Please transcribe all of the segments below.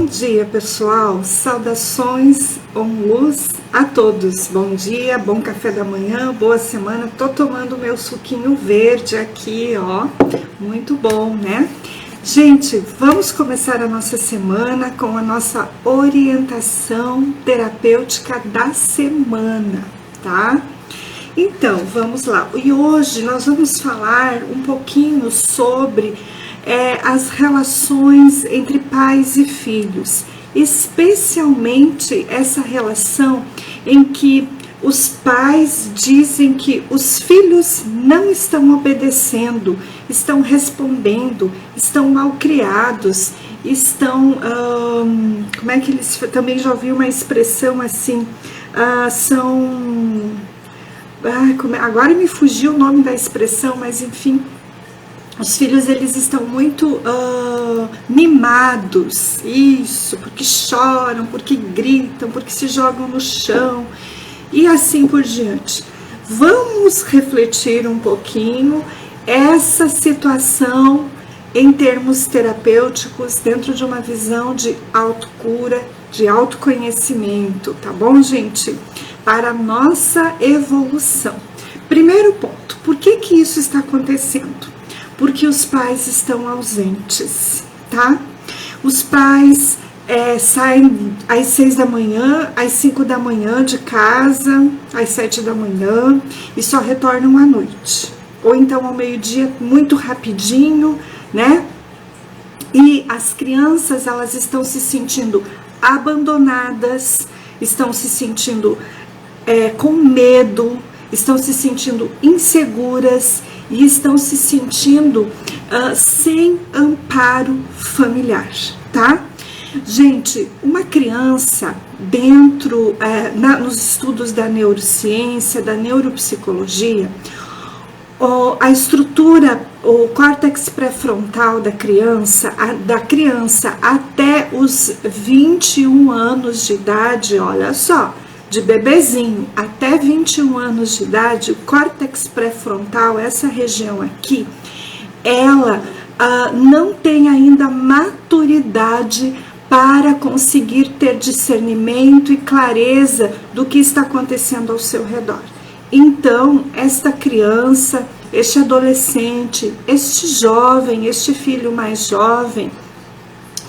dia, pessoal. Saudações com luz a todos. Bom dia, bom café da manhã, boa semana. Tô tomando meu suquinho verde aqui, ó. Muito bom, né? Gente, vamos começar a nossa semana com a nossa orientação terapêutica da semana, tá? Então, vamos lá. E hoje nós vamos falar um pouquinho sobre as relações entre pais e filhos, especialmente essa relação em que os pais dizem que os filhos não estão obedecendo, estão respondendo, estão mal criados, estão, como é que eles, também já ouvi uma expressão assim, agora me fugiu o nome da expressão, mas enfim, os filhos eles estão muito mimados, isso, porque choram, porque gritam, porque se jogam no chão e assim por diante. Vamos refletir um pouquinho essa situação em termos terapêuticos dentro de uma visão de autocura, de autoconhecimento, tá bom, gente? Para a nossa evolução. Primeiro ponto, por que isso está acontecendo? Porque os pais estão ausentes, tá? Os pais saem às 6 da manhã, às 5 da manhã de casa, às 7 da manhã e só retornam à noite. Ou então ao meio-dia, muito rapidinho, né? E as crianças, elas estão se sentindo abandonadas, estão se sentindo com medo, estão se sentindo inseguras e estão se sentindo sem amparo familiar, tá? Gente, uma criança dentro, nos estudos da neurociência, da neuropsicologia, a estrutura, o córtex pré-frontal da criança até os 21 anos de idade, olha só, de bebezinho até 21 anos de idade, o córtex pré-frontal, essa região aqui, ela não tem ainda maturidade para conseguir ter discernimento e clareza do que está acontecendo ao seu redor. Então, esta criança, este adolescente, este jovem, este filho mais jovem,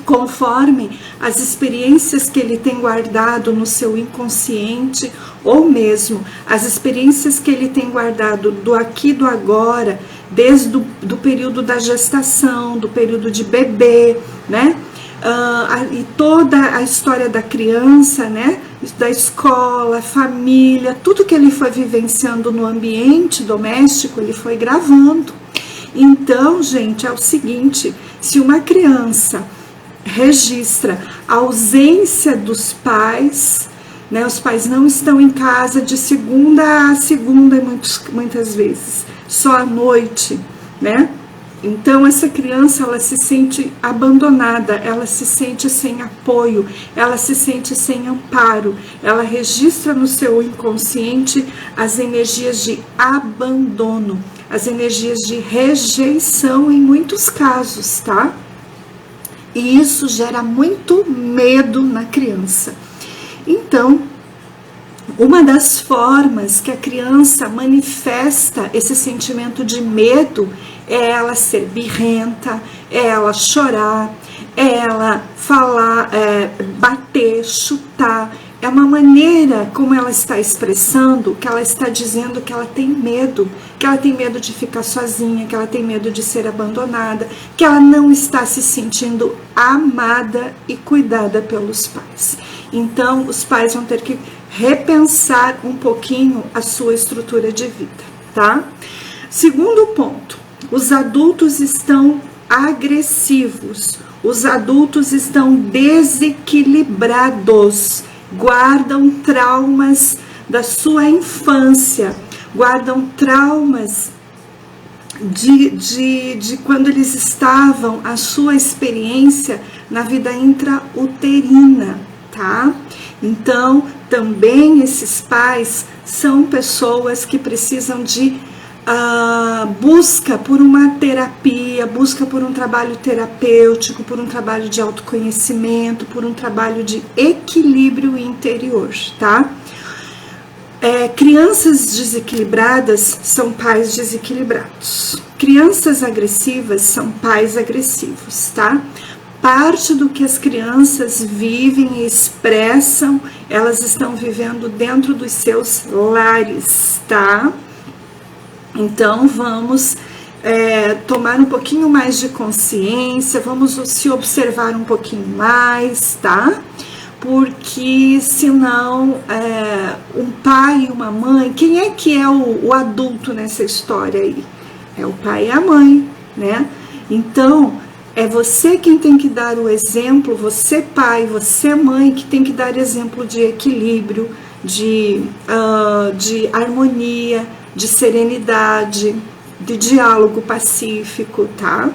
conforme as experiências que ele tem guardado no seu inconsciente, ou mesmo as experiências que ele tem guardado do aqui e do agora, desde do período da gestação, do período de bebê, né? E toda a história da criança, né? Da escola, família, tudo que ele foi vivenciando no ambiente doméstico, ele foi gravando. Então, gente, é o seguinte, se uma criança registra a ausência dos pais, né? Os pais não estão em casa de segunda a segunda, muitas vezes, só à noite, né? Então essa criança, ela se sente abandonada, ela se sente sem apoio, ela se sente sem amparo, ela registra no seu inconsciente as energias de abandono, as energias de rejeição em muitos casos, tá? E isso gera muito medo na criança. Então, uma das formas que a criança manifesta esse sentimento de medo é ela ser birrenta, é ela chorar, é ela falar, bater, chutar. É uma maneira como ela está expressando, que ela está dizendo que ela tem medo de ficar sozinha, que ela tem medo de ser abandonada, que ela não está se sentindo amada e cuidada pelos pais. Então, os pais vão ter que repensar um pouquinho a sua estrutura de vida, tá? Segundo ponto, os adultos estão agressivos, os adultos estão desequilibrados, guardam traumas da sua infância, guardam traumas de quando eles estavam, a sua experiência na vida intrauterina, tá? Então, também esses pais são pessoas que precisam de busca por uma terapia, busca por um trabalho terapêutico, por um trabalho de autoconhecimento, por um trabalho de equilíbrio interior, tá? Crianças desequilibradas são pais desequilibrados. Crianças agressivas são pais agressivos, tá? Parte do que as crianças vivem e expressam, elas estão vivendo dentro dos seus lares, tá? Então, vamos tomar um pouquinho mais de consciência, vamos se observar um pouquinho mais, tá? Porque senão, um pai e uma mãe, quem é que é o adulto nessa história aí? É o pai e a mãe, né? Então, é você quem tem que dar o exemplo, você pai, você mãe, que tem que dar exemplo de equilíbrio, de harmonia, de serenidade, de diálogo pacífico, tá?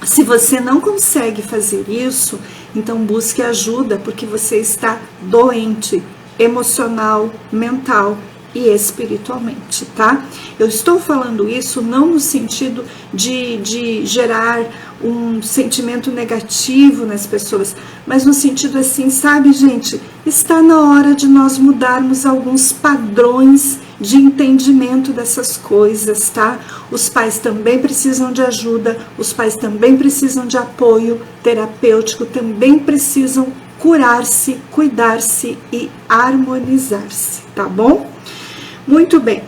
Se você não consegue fazer isso, então busque ajuda, porque você está doente emocional, mental e espiritualmente, tá? Eu estou falando isso não no sentido de gerar um sentimento negativo nas pessoas, mas no sentido assim, sabe, gente, está na hora de nós mudarmos alguns padrões de entendimento dessas coisas, tá? Os pais também precisam de ajuda, os pais também precisam de apoio terapêutico, também precisam curar-se, cuidar-se e harmonizar-se, tá bom? Muito bem.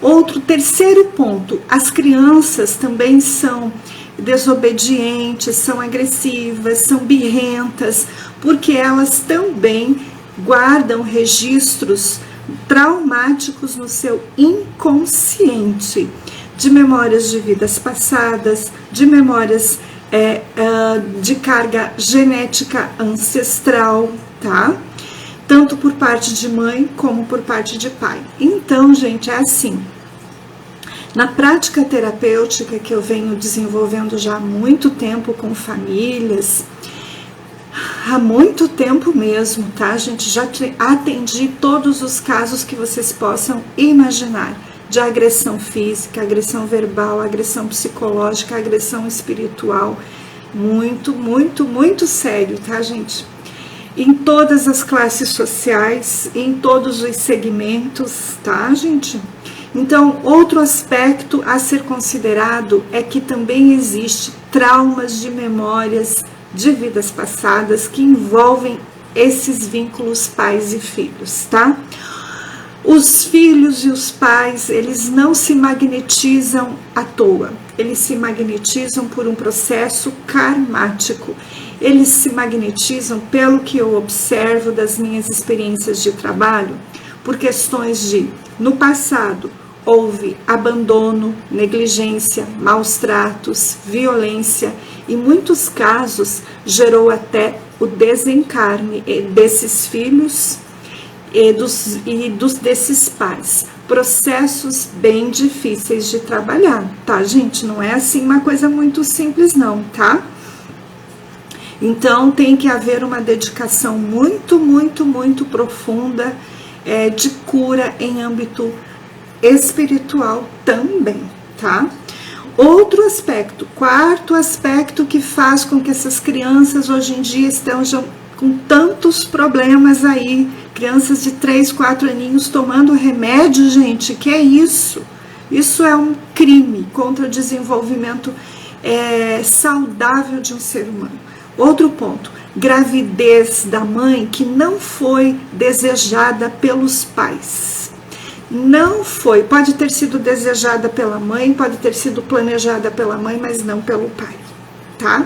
Outro terceiro ponto, as crianças também são desobedientes, são agressivas, são birrentas, porque elas também guardam registros traumáticos no seu inconsciente, de memórias de vidas passadas, de memórias de carga genética ancestral, tá? Tanto por parte de mãe como por parte de pai. Então, gente, é assim. Na prática terapêutica que eu venho desenvolvendo já há muito tempo com famílias, há muito tempo mesmo, tá, gente? Já atendi todos os casos que vocês possam imaginar, de agressão física, agressão verbal, agressão psicológica, agressão espiritual. Muito, muito, muito sério, tá, gente? Em todas as classes sociais, em todos os segmentos, tá, gente? Então, outro aspecto a ser considerado é que também existe traumas de memórias de vidas passadas que envolvem esses vínculos pais e filhos, tá? Os filhos e os pais, eles não se magnetizam à toa, eles se magnetizam por um processo karmático. Eles se magnetizam, pelo que eu observo das minhas experiências de trabalho, por questões de, no passado, houve abandono, negligência, maus tratos, violência, e em muitos casos gerou até o desencarne desses filhos desses pais. Processos bem difíceis de trabalhar, tá, gente? Não é assim uma coisa muito simples não, tá? Então, tem que haver uma dedicação muito, muito, muito profunda de cura em âmbito espiritual também, tá? Outro aspecto, quarto aspecto que faz com que essas crianças hoje em dia estejam com tantos problemas aí, crianças de 3, 4 aninhos tomando remédio, gente, que é isso? Isso é um crime contra o desenvolvimento saudável de um ser humano. Outro ponto, gravidez da mãe que não foi desejada pelos pais. Não foi, pode ter sido desejada pela mãe, pode ter sido planejada pela mãe, mas não pelo pai, tá?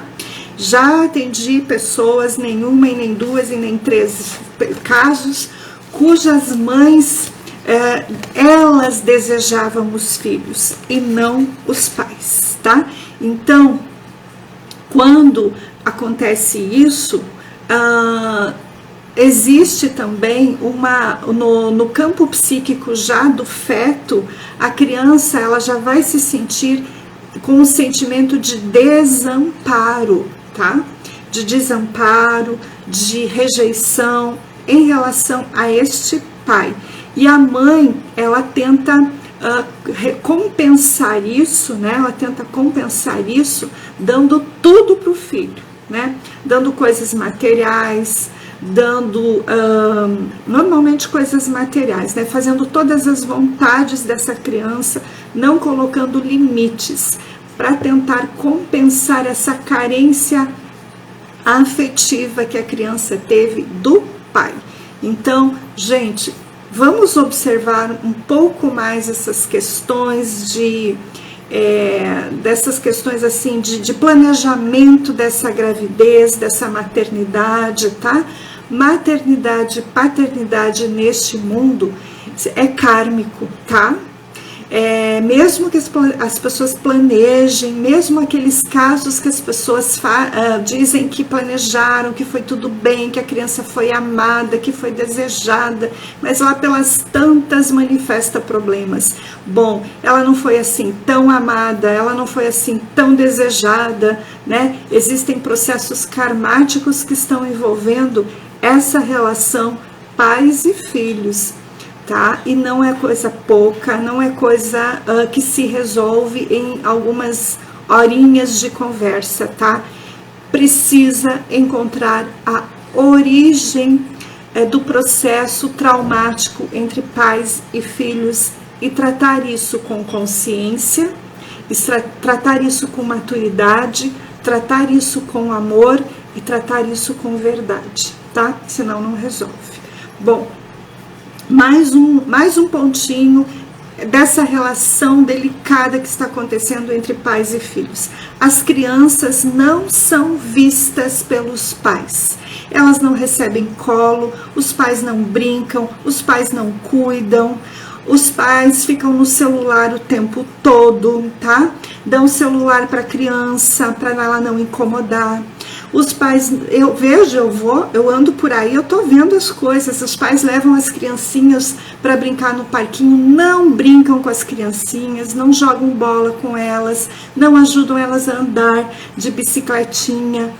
Já atendi pessoas, nenhuma e nem duas e nem 3 casos, cujas mães, elas desejavam os filhos e não os pais, tá? Então, quando acontece isso, existe também no campo psíquico já do feto, a criança ela já vai se sentir com um sentimento de desamparo, tá? De desamparo, de rejeição em relação a este pai. E a mãe, ela tenta compensar isso, né? Ela tenta compensar isso dando tudo para o filho, né? Dando coisas materiais, dando normalmente coisas materiais, né? Fazendo todas as vontades dessa criança, não colocando limites, para tentar compensar essa carência afetiva que a criança teve do pai. Então, gente, vamos observar um pouco mais essas questões dessas questões assim de planejamento dessa gravidez, dessa maternidade, tá? Maternidade, paternidade neste mundo é kármico, tá? Mesmo que as pessoas planejem, mesmo aqueles casos que as pessoas dizem que planejaram, que foi tudo bem, que a criança foi amada, que foi desejada, mas lá pelas tantas manifesta problemas. Bom, ela não foi assim tão amada, ela não foi assim tão desejada, né? Existem processos karmáticos que estão envolvendo essa relação pais e filhos. Tá? E não é coisa pouca, não é coisa que se resolve em algumas horinhas de conversa, tá? Precisa encontrar a origem do processo traumático entre pais e filhos e tratar isso com consciência, tratar isso com maturidade, tratar isso com amor e tratar isso com verdade, tá? Senão não resolve. Bom, mais um pontinho dessa relação delicada que está acontecendo entre pais e filhos. As crianças não são vistas pelos pais. Elas não recebem colo, os pais não brincam, os pais não cuidam, os pais ficam no celular o tempo todo, tá? Dão celular para a criança, para ela não incomodar. Os pais, eu ando por aí, eu tô vendo as coisas, os pais levam as criancinhas para brincar no parquinho, não brincam com as criancinhas, não jogam bola com elas, não ajudam elas a andar de bicicletinha,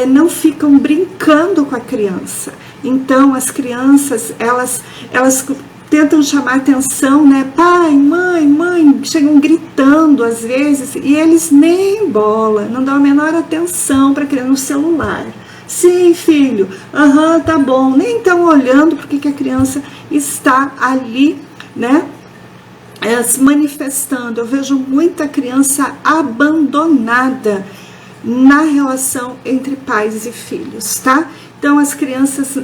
não ficam brincando com a criança. Então as crianças, elas tentam chamar atenção, né? Pai, mãe, chegam gritando às vezes e eles nem bola, não dão a menor atenção para criança no celular. Sim, filho, tá bom, nem estão olhando porque que a criança está ali, né? Se manifestando. Eu vejo muita criança abandonada na relação entre pais e filhos, tá? Então as crianças,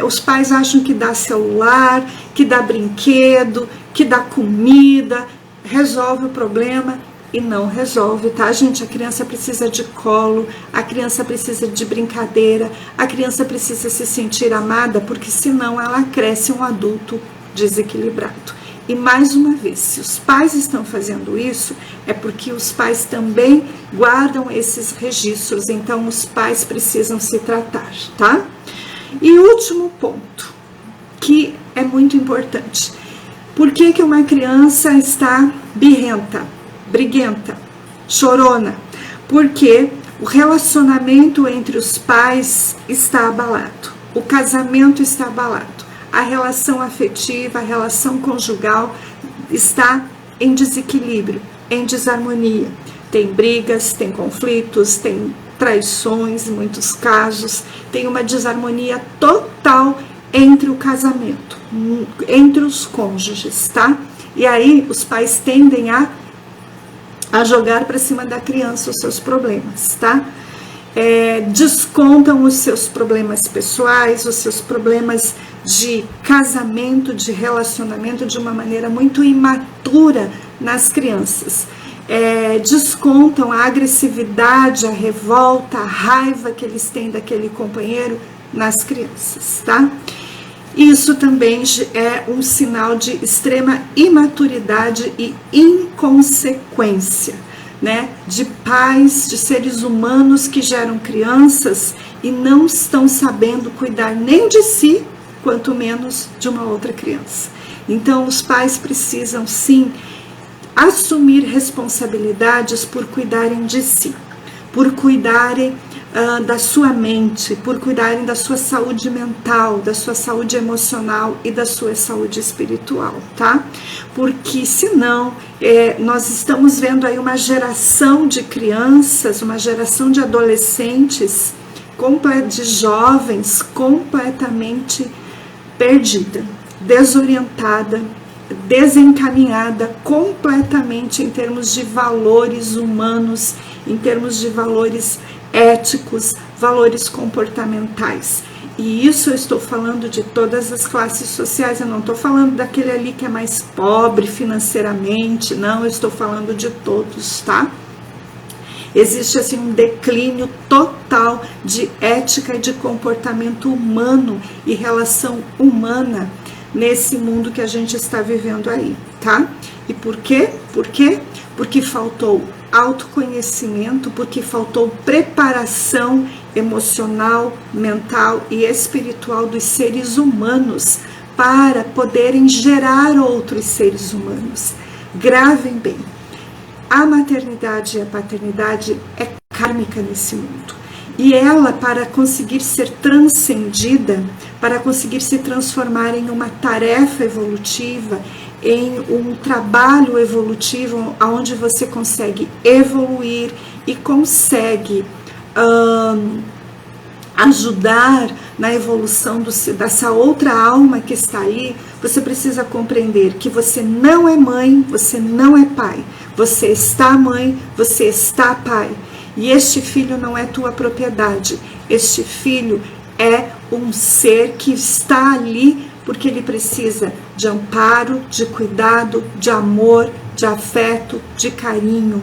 os pais acham que dá celular, que dá brinquedo, que dá comida, resolve o problema e não resolve, tá, gente? A criança precisa de colo, a criança precisa de brincadeira, a criança precisa se sentir amada, porque senão ela cresce um adulto desequilibrado. E mais uma vez, se os pais estão fazendo isso, é porque os pais também guardam esses registros, então os pais precisam se tratar, tá? E último ponto, que é muito importante. Por que que uma criança está birrenta, briguenta, chorona? Porque o relacionamento entre os pais está abalado, o casamento está abalado. A relação afetiva, a relação conjugal está em desequilíbrio, em desarmonia. Tem brigas, tem conflitos, tem traições em muitos casos, tem uma desarmonia total entre o casamento, entre os cônjuges, tá? E aí os pais tendem a jogar para cima da criança os seus problemas, tá? Descontam os seus problemas pessoais, os seus problemas de casamento, de relacionamento de uma maneira muito imatura nas crianças. Descontam a agressividade, a revolta, a raiva que eles têm daquele companheiro nas crianças, tá? Isso também é um sinal de extrema imaturidade e inconsequência, né? De pais, de seres humanos que geram crianças e não estão sabendo cuidar nem de si, quanto menos de uma outra criança. Então os pais precisam sim assumir responsabilidades por cuidarem de si, por cuidarem da sua mente, por cuidarem da sua saúde mental, da sua saúde emocional e da sua saúde espiritual, tá? Porque senão nós estamos vendo aí uma geração de crianças, uma geração de adolescentes, de jovens completamente perdida, desorientada, desencaminhada completamente em termos de valores humanos, em termos de valores éticos, valores comportamentais. E isso eu estou falando de todas as classes sociais, eu não estou falando daquele ali que é mais pobre financeiramente, não, eu estou falando de todos, tá? Existe assim um declínio total de ética e de comportamento humano e relação humana nesse mundo que a gente está vivendo aí, tá? E por quê? Por quê? Porque faltou autoconhecimento, porque faltou preparação emocional, mental e espiritual dos seres humanos para poderem gerar outros seres humanos. Gravem bem, a maternidade e a paternidade é kármica nesse mundo. E ela, para conseguir ser transcendida, para conseguir se transformar em uma tarefa evolutiva, em um trabalho evolutivo, onde você consegue evoluir e consegue ajudar na evolução dessa outra alma que está aí, você precisa compreender que você não é mãe, você não é pai. Você está mãe, você está pai. E este filho não é tua propriedade. Este filho é um ser que está ali porque ele precisa de amparo, de cuidado, de amor, de afeto, de carinho.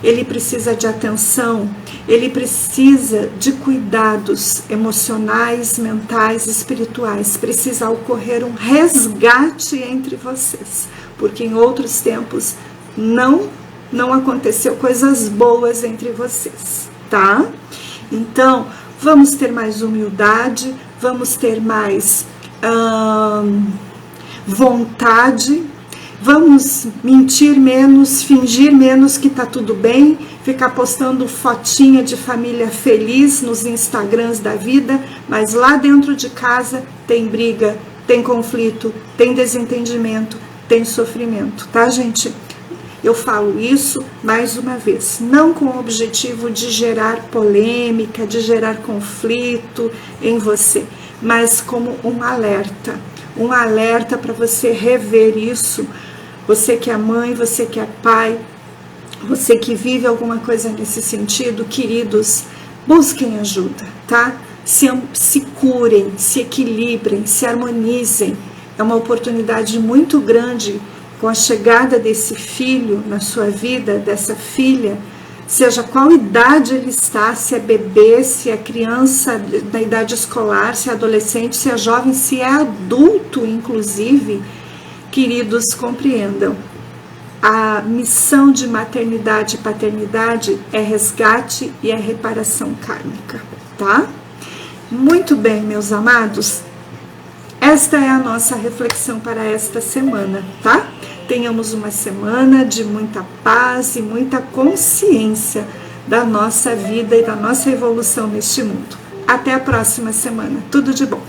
Ele precisa de atenção, ele precisa de cuidados emocionais, mentais, espirituais. Precisa ocorrer um resgate entre vocês, porque em outros tempos não aconteceu coisas boas entre vocês, tá? Então, vamos ter mais humildade, vamos ter mais vontade, vamos mentir menos, fingir menos que tá tudo bem, ficar postando fotinha de família feliz nos Instagrams da vida, mas lá dentro de casa tem briga, tem conflito, tem desentendimento, tem sofrimento, tá, gente? Eu falo isso, mais uma vez, não com o objetivo de gerar polêmica, de gerar conflito em você, mas como um alerta para você rever isso. Você que é mãe, você que é pai, você que vive alguma coisa nesse sentido, queridos, busquem ajuda, tá? Se curem, se equilibrem, se harmonizem. É uma oportunidade muito grande com a chegada desse filho na sua vida, dessa filha, seja qual idade ele está, se é bebê, se é criança da idade escolar, se é adolescente, se é jovem, se é adulto, inclusive, queridos, compreendam. A missão de maternidade e paternidade é resgate e é reparação kármica, tá? Muito bem, meus amados. Esta é a nossa reflexão para esta semana, tá? Tenhamos uma semana de muita paz e muita consciência da nossa vida e da nossa evolução neste mundo. Até a próxima semana. Tudo de bom.